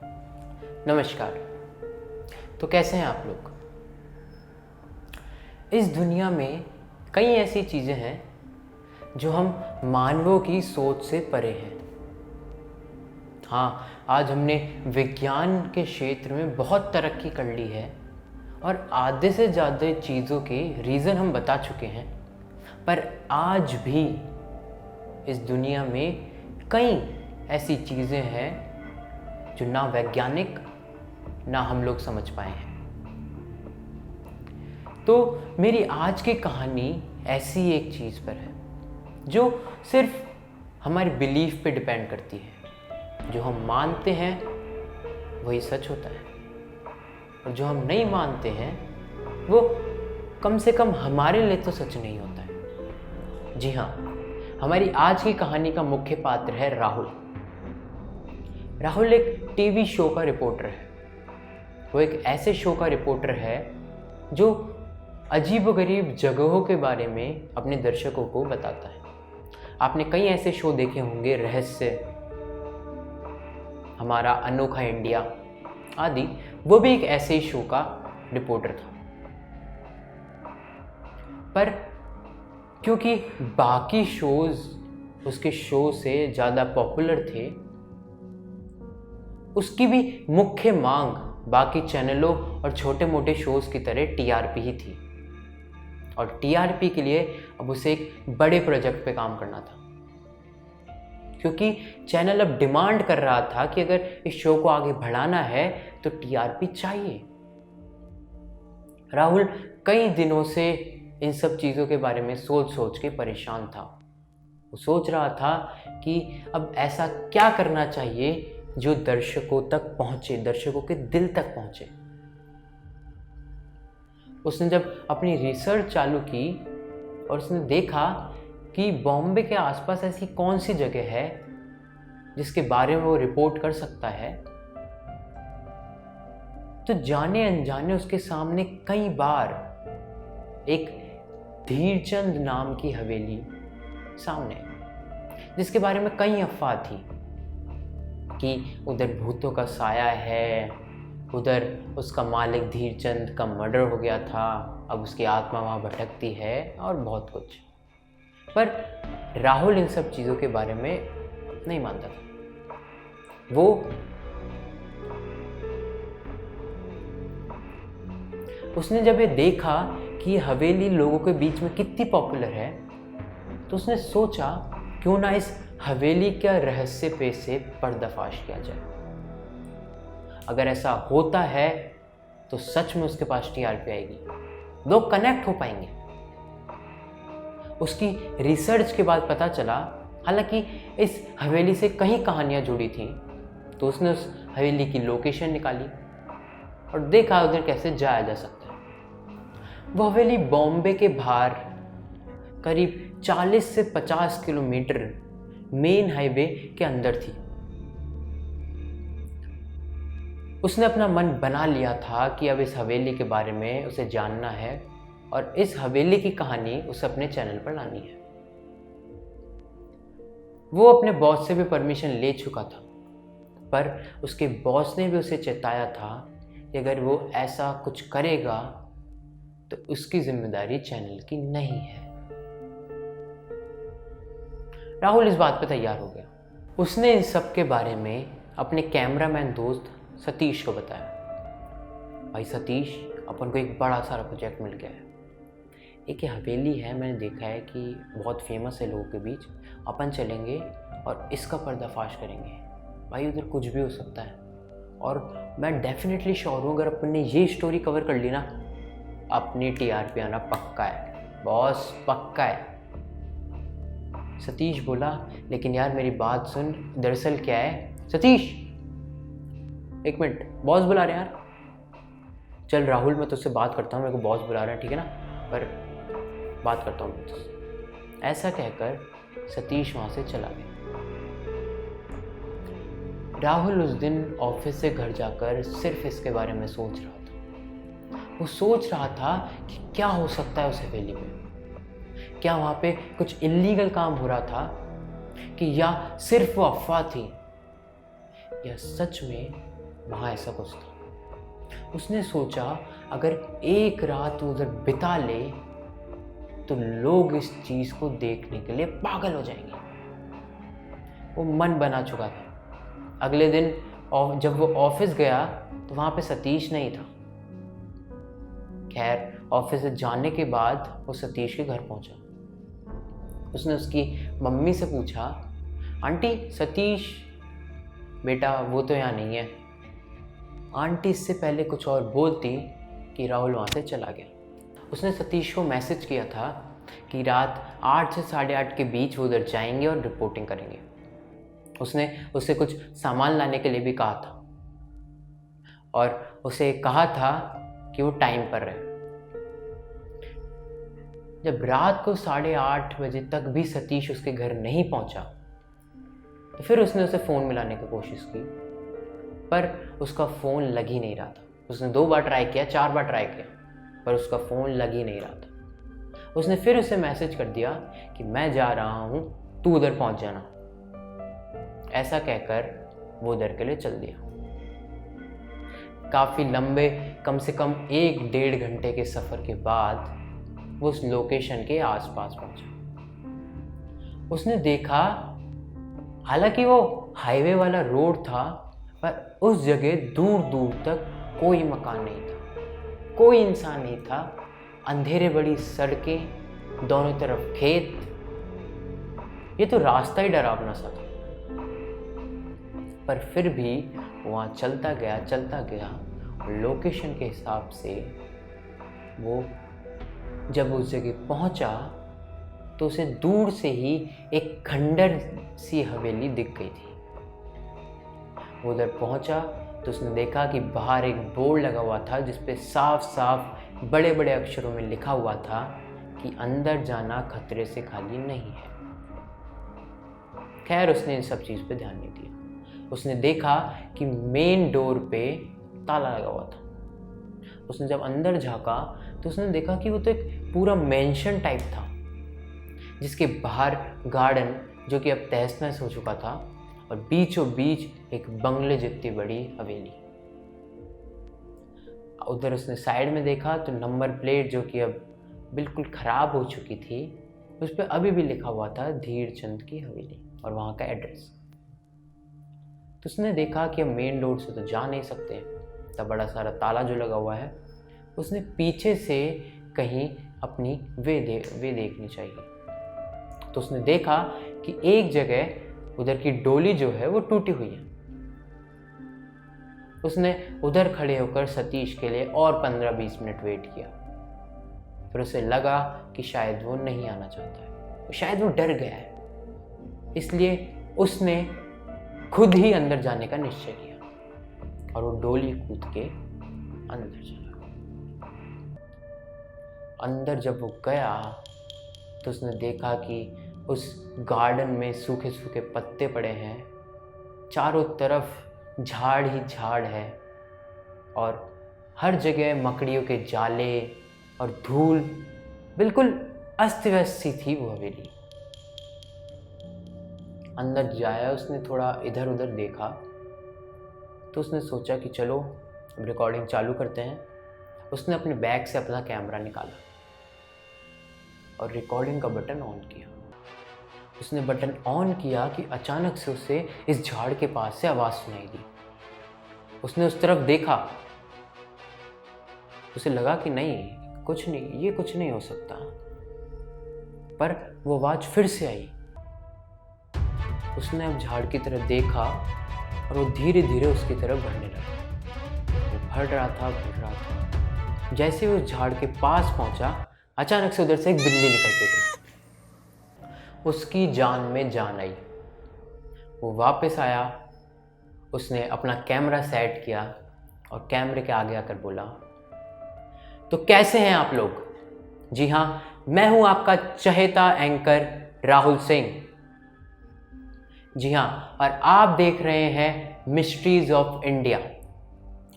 नमस्कार। तो कैसे हैं आप लोग? इस दुनिया में कई ऐसी चीज़ें हैं जो हम मानवों की सोच से परे हैं। हाँ, आज हमने विज्ञान के क्षेत्र में बहुत तरक्की कर ली है और आधे से ज़्यादा चीज़ों के रीज़न हम बता चुके हैं, पर आज भी इस दुनिया में कई ऐसी चीज़ें हैं जो ना वैज्ञानिक ना हम लोग समझ पाए हैं। तो मेरी आज की कहानी ऐसी एक चीज़ पर है जो सिर्फ हमारे बिलीफ पे डिपेंड करती है। जो हम मानते हैं वही सच होता है और जो हम नहीं मानते हैं वो कम से कम हमारे लिए तो सच नहीं होता है। जी हाँ, हमारी आज की कहानी का मुख्य पात्र है राहुल। राहुल एक टीवी शो का रिपोर्टर है। वो एक ऐसे शो का रिपोर्टर है जो अजीबोगरीब जगहों के बारे में अपने दर्शकों को बताता है। आपने कई ऐसे शो देखे होंगे, रहस्य, हमारा अनोखा इंडिया आदि। वो भी एक ऐसे ही शो का रिपोर्टर था, पर क्योंकि बाकी शोज उसके शो से ज़्यादा पॉपुलर थे, उसकी भी मुख्य मांग बाकी चैनलों और छोटे मोटे शोज की तरह टीआरपी ही थी। और टीआरपी के लिए अब उसे एक बड़े प्रोजेक्ट पे काम करना था, क्योंकि चैनल अब डिमांड कर रहा था कि अगर इस शो को आगे बढ़ाना है तो टीआरपी चाहिए। राहुल कई दिनों से इन सब चीज़ों के बारे में सोच सोच के परेशान था। वो सोच रहा था कि अब ऐसा क्या करना चाहिए जो दर्शकों तक पहुंचे, दर्शकों के दिल तक पहुंचे। उसने जब अपनी रिसर्च चालू की और उसने देखा कि बॉम्बे के आसपास ऐसी कौन सी जगह है जिसके बारे में वो रिपोर्ट कर सकता है, तो जाने अनजाने उसके सामने कई बार एक धीरचंद नाम की हवेली सामने आई, जिसके बारे में कई अफवाह थी कि उधर भूतों का साया है, उधर उसका मालिक धीरचंद का मर्डर हो गया था, अब उसकी आत्मा वहाँ भटकती है और बहुत कुछ। पर राहुल इन सब चीज़ों के बारे में नहीं मानता था। वो उसने जब ये देखा कि हवेली लोगों के बीच में कितनी पॉपुलर है, तो उसने सोचा क्यों ना इस हवेली का रहस्य पे से पर्दाफाश किया जाए। अगर ऐसा होता है तो सच में उसके पास टीआरपी आएगी, लोग कनेक्ट हो पाएंगे। उसकी रिसर्च के बाद पता चला, हालांकि इस हवेली से कई कहानियां जुड़ी थीं, तो उसने उस हवेली की लोकेशन निकाली और देखा उधर कैसे जाया जा सकता है। वो हवेली बॉम्बे के बाहर करीब 40 से 50 किलोमीटर मेन हाईवे के अंदर थी। उसने अपना मन बना लिया था कि अब इस हवेली के बारे में उसे जानना है और इस हवेली की कहानी उसे अपने चैनल पर लानी है। वो अपने बॉस से भी परमिशन ले चुका था, पर उसके बॉस ने भी उसे चेताया था कि अगर वो ऐसा कुछ करेगा तो उसकी जिम्मेदारी चैनल की नहीं है। राहुल इस बात पर तैयार हो गया। उसने इस सब के बारे में अपने कैमरामैन दोस्त सतीश को बताया। भाई सतीश, अपन को एक बड़ा सारा प्रोजेक्ट मिल गया है। एक हवेली है, मैंने देखा है कि बहुत फेमस है लोगों के बीच। अपन चलेंगे और इसका पर्दाफाश करेंगे। भाई उधर कुछ भी हो सकता है और मैं डेफिनेटली श्योर हूँ अगर अपन ने ये स्टोरी कवर कर ली ना, अपनी टीआरपी आना पक्का है बॉस, पक्का है। सतीश बोला, लेकिन यार मेरी बात सुन, दरअसल क्या है। सतीश, एक मिनट, बॉस बुला रहे हैं यार। चल राहुल, मैं तुझसे बात करता हूँ, मेरे को बॉस बुला रहे हैं, ठीक है ना, पर बात करता हूँ मैं तुझसे। ऐसा कहकर सतीश वहाँ से चला गया। राहुल उस दिन ऑफिस से घर जाकर सिर्फ इसके बारे में सोच रहा था। वो सोच रहा था कि क्या हो सकता है उस हवेली में। क्या वहाँ पे कुछ इल्लीगल काम हो रहा था कि या सिर्फ वो अफवाह थी, या सच में वहाँ ऐसा कुछ था। उसने सोचा अगर एक रात वो उधर बिता ले तो लोग इस चीज़ को देखने के लिए पागल हो जाएंगे। वो मन बना चुका था। अगले दिन जब वो ऑफिस गया तो वहाँ पे सतीश नहीं था। खैर, ऑफिस से जाने के बाद वो सतीश के घर पहुँचा। उसने उसकी मम्मी से पूछा, आंटी सतीश बेटा वो तो यहाँ नहीं है। आंटी इससे पहले कुछ और बोलती कि राहुल वहाँ से चला गया। उसने सतीश को मैसेज किया था कि रात 8 से 8:30 के बीच वो उधर जाएंगे और रिपोर्टिंग करेंगे। उसने उसे कुछ सामान लाने के लिए भी कहा था और उसे कहा था कि वो टाइम पर रहे। जब रात को 8:30 बजे तक भी सतीश उसके घर नहीं पहुंचा तो फिर उसने उसे फ़ोन मिलाने की कोशिश की, पर उसका फ़ोन लग ही नहीं रहा था। उसने 2 बार ट्राई किया, 4 बार ट्राई किया, पर उसका फ़ोन लग ही नहीं रहा था। उसने फिर उसे मैसेज कर दिया कि मैं जा रहा हूँ, तू उधर पहुँच जाना। ऐसा कहकर वो उधर के लिए चल दिया। काफ़ी लंबे, कम से कम 1-1.5 घंटे के सफ़र के बाद वो उस लोकेशन के आसपास पहुंचा। उसने देखा, हालांकि वो हाईवे वाला रोड था, पर उस जगह दूर दूर तक कोई मकान नहीं था, कोई इंसान नहीं था। अंधेरे बड़ी सड़कें, दोनों तरफ खेत। ये तो रास्ता ही डरावना सा था। पर फिर भी वहाँ चलता गया और लोकेशन के हिसाब से वो जब उस जगह पहुंचा तो उसे दूर से ही एक खंडर सी हवेली दिख गई थी। वो उधर पहुंचा तो उसने देखा कि बाहर एक बोर्ड लगा हुआ था जिस पे साफ साफ बड़े बड़े अक्षरों में लिखा हुआ था कि अंदर जाना खतरे से खाली नहीं है। खैर, उसने इन सब चीज़ पे ध्यान नहीं दिया। उसने देखा कि मेन डोर पे ताला लगा हुआ था। उसने जब अंदर झांका तो उसने देखा कि वो तो एक पूरा मेंशन टाइप था, जिसके बाहर गार्डन जो कि अब तहस नहस हो चुका था और बीचों बीच एक बंगले जितनी बड़ी हवेली। उधर उसने साइड में देखा तो नंबर प्लेट जो कि अब बिल्कुल ख़राब हो चुकी थी, उस पर अभी भी लिखा हुआ था धीर चंद की हवेली और वहाँ का एड्रेस। तो उसने देखा कि अब मेन डोर से तो जा नहीं सकते, इतना बड़ा सारा ताला जो लगा हुआ है। उसने पीछे से कहीं अपनी वे देखनी चाहिए। तो उसने देखा कि एक जगह उधर की डोली जो है वो टूटी हुई है। उसने उधर खड़े होकर सतीश के लिए और 15-20 मिनट वेट किया। फिर उसे लगा कि शायद वो नहीं आना चाहता है, शायद वो डर गया है। इसलिए उसने खुद ही अंदर जाने का निश्चय किया और वो डोली कूद के अंदर चला। अंदर जब वो गया तो उसने देखा कि उस गार्डन में सूखे सूखे पत्ते पड़े हैं, चारों तरफ झाड़ ही झाड़ है और हर जगह मकड़ियों के जाले और धूल, बिल्कुल अस्त व्यस्त सी थी वो हवेली। अंदर जाया, उसने थोड़ा इधर उधर देखा तो उसने सोचा कि चलो अब रिकॉर्डिंग चालू करते हैं। उसने अपने बैग से अपना कैमरा निकाला और रिकॉर्डिंग का बटन ऑन किया। उसने बटन ऑन किया कि अचानक से उसे इस झाड़ के पास से आवाज़ सुनाई दी। उसने उस तरफ देखा, उसे लगा कि नहीं, कुछ नहीं, ये कुछ नहीं हो सकता। पर वो आवाज़ फिर से आई। उसने अब झाड़ की तरफ देखा और वो धीरे धीरे उसकी तरफ बढ़ने लगा। वो बढ़ रहा था। जैसे वो झाड़ के पास पहुंचा, अचानक से उधर से एक बिल्ली निकल के गई। उसकी जान में जान आई। वो वापस आया, उसने अपना कैमरा सेट किया और कैमरे के आगे आकर बोला, तो कैसे हैं आप लोग? जी हाँ, मैं हूं आपका चहेता एंकर राहुल सिंह। जी हाँ, और आप देख रहे हैं मिस्ट्रीज ऑफ इंडिया।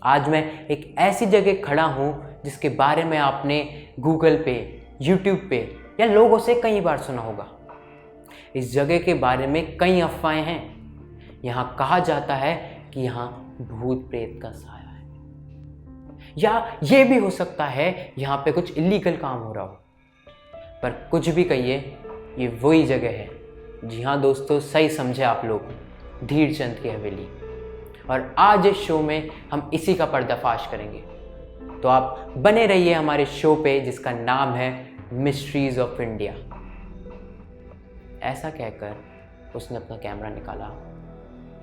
आज मैं एक ऐसी जगह खड़ा हूँ जिसके बारे में आपने गूगल पे, यूट्यूब पे या लोगों से कई बार सुना होगा। इस जगह के बारे में कई अफवाहें हैं। यहाँ कहा जाता है कि यहाँ भूत प्रेत का साया है, या ये भी हो सकता है यहाँ पे कुछ इलीगल काम हो रहा हो। पर कुछ भी कहिए, ये वही जगह है। जी हाँ दोस्तों, सही समझे आप लोग, धीरचंद की हवेली। और आज इस शो में हम इसी का पर्दाफाश करेंगे। तो आप बने रहिए हमारे शो पे जिसका नाम है मिस्ट्रीज ऑफ इंडिया। ऐसा कहकर उसने अपना कैमरा निकाला,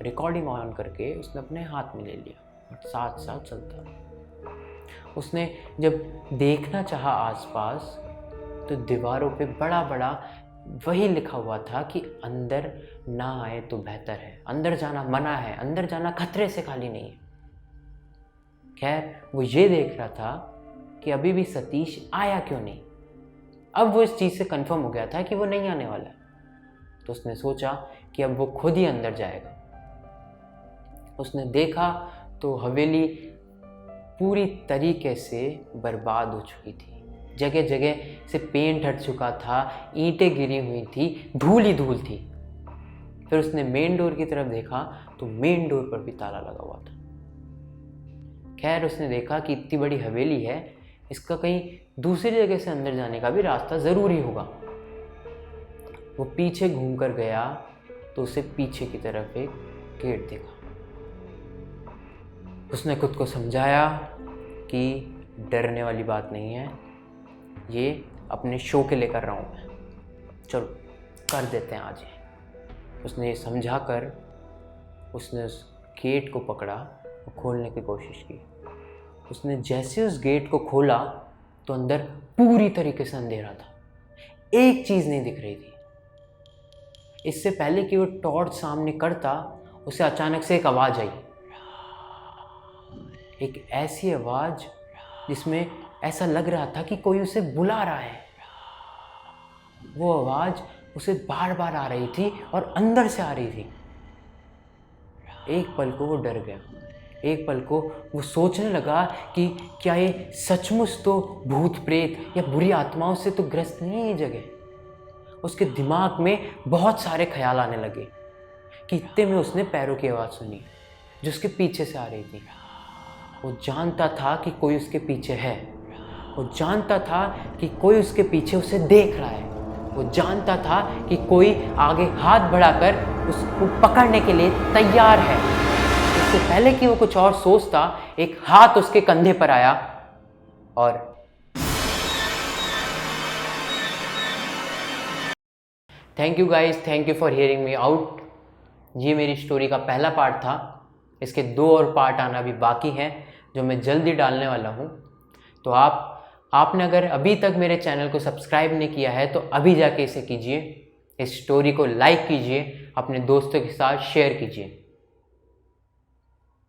रिकॉर्डिंग ऑन करके उसने अपने हाथ में ले लिया और साथ साथ चलता रहा। उसने जब देखना चाहा आसपास तो दीवारों पे बड़ा बड़ा वही लिखा हुआ था कि अंदर ना आए तो बेहतर है, अंदर जाना मना है, अंदर जाना खतरे से खाली नहीं है। खैर, वो ये देख रहा था कि अभी भी सतीश आया क्यों नहीं। अब वो इस चीज़ से कंफर्म हो गया था कि वो नहीं आने वाला है। तो उसने सोचा कि अब वो खुद ही अंदर जाएगा। उसने देखा तो हवेली पूरी तरीके से बर्बाद हो चुकी थी। जगह जगह से पेंट हट चुका था, ईंटें गिरी हुई थी, धूल ही धूल थी। फिर उसने मेन डोर की तरफ देखा तो मेन डोर पर भी ताला लगा हुआ था। खैर, उसने देखा कि इतनी बड़ी हवेली है, इसका कहीं दूसरी जगह से अंदर जाने का भी रास्ता ज़रूर ही होगा। वो पीछे घूमकर गया तो उसे पीछे की तरफ एक गेट दिखा। उसने खुद को समझाया कि डरने वाली बात नहीं है, ये अपने शो के लिए कर रहा हूँ मैं, चलो कर देते हैं आज ये। उसने ये समझा कर उसने उस गेट को पकड़ा और खोलने की कोशिश की। उसने जैसे उस गेट को खोला तो अंदर पूरी तरीके से अंधेरा था, एक चीज़ नहीं दिख रही थी। इससे पहले कि वो टॉर्च सामने करता, उसे अचानक से एक आवाज़ आई, एक ऐसी आवाज़ जिसमें ऐसा लग रहा था कि कोई उसे बुला रहा है। वो आवाज़ उसे बार बार आ रही थी और अंदर से आ रही थी। एक पल को वो डर गया। एक पल को वो सोचने लगा कि क्या ये सचमुच तो भूत प्रेत या बुरी आत्माओं से तो ग्रस्त नहीं है ये जगह। उसके दिमाग में बहुत सारे ख्याल आने लगे कि इतने में उसने पैरों की आवाज़ सुनी जो उसके पीछे से आ रही थी। वो जानता था कि कोई उसके पीछे है। वो जानता था कि कोई उसके पीछे उसे देख रहा है। वो जानता था कि कोई आगे हाथ बढ़ाकर उसको पकड़ने के लिए तैयार है। इससे पहले कि वो कुछ और सोचता, एक हाथ उसके कंधे पर आया और thank you guys, thank you for hearing me out. ये मेरी स्टोरी का पहला पार्ट था। इसके 2 और पार्ट आना भी बाकी हैं जो मैं जल्दी डालने वाला हूँ। तो आपने अगर अभी तक मेरे चैनल को सब्सक्राइब नहीं किया है तो अभी जाके इसे कीजिए। इस स्टोरी को लाइक कीजिए, अपने दोस्तों के साथ शेयर कीजिए।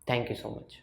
Thank you so much.